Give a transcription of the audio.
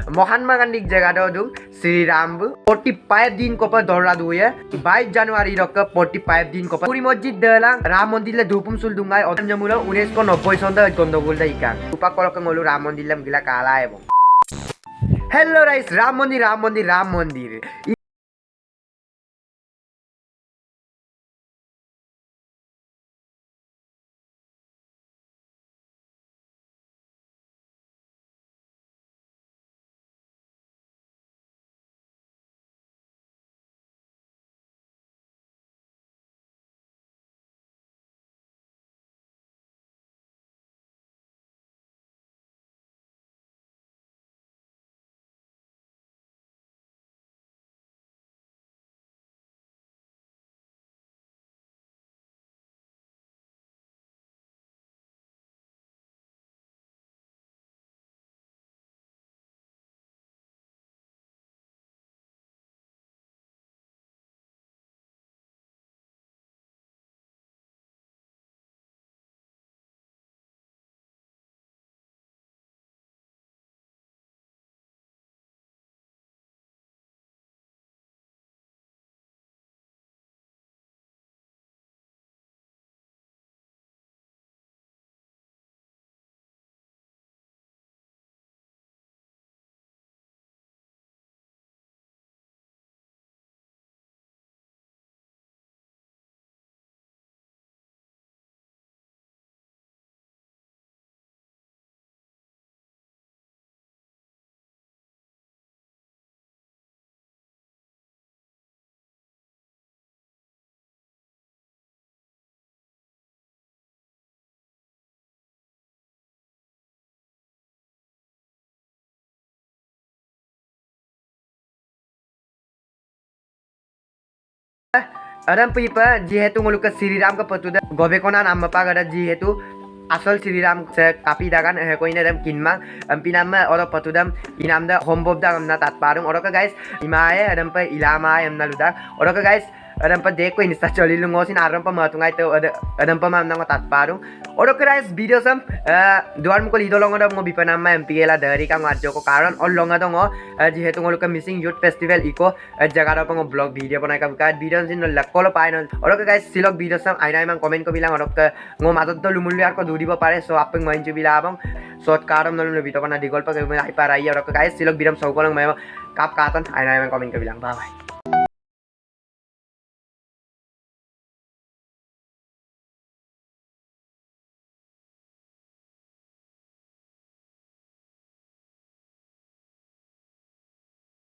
Mohanma Gandhi jaga do dung Sri Ram 45 दिन को पर दौड़ा दुए 22 जनवरी रक 45 दिन को पर पुरी मस्जिद दलां राम मंदिर ले धूपम सुल दूंगा और जमुला 1990 sonda गंदगोल दा इका उपा करक ngolu राम मंदिर lam gila kala ebong Hello guys Ram मंदिर Adam pipa jihetu ngolu ke Sri Ram ka patuda gobekona nam pa gada jihetu asal Sri Ram se kapi dagan ko ina dam kinma pinamma oro patudam inamda hombob da amna tat parung oro ka guys imae adam pa ilama amna luda oro ka guys adam pa dekho insta choli lungosin aram pa matungai to adam pa mamna tat parung oro ka guys video sam duar mukol idolong ada mo bipanama MPL dari kang adjo ko karon or longa dong jihetu ngolu ka missing youth festival iko jaga pa ngo vlog video banai ka buka video sin no lakolo paino oro ka guys silok video sam aina mang comment ko bilang oro ka ngo matot to lumulli ar ko duri ba pare so apeng main ju bilabang short karam no video pana digol pa ai para oro ka guys silok biram sau ko lang may kap katan aina mang comment ko bilang bye bye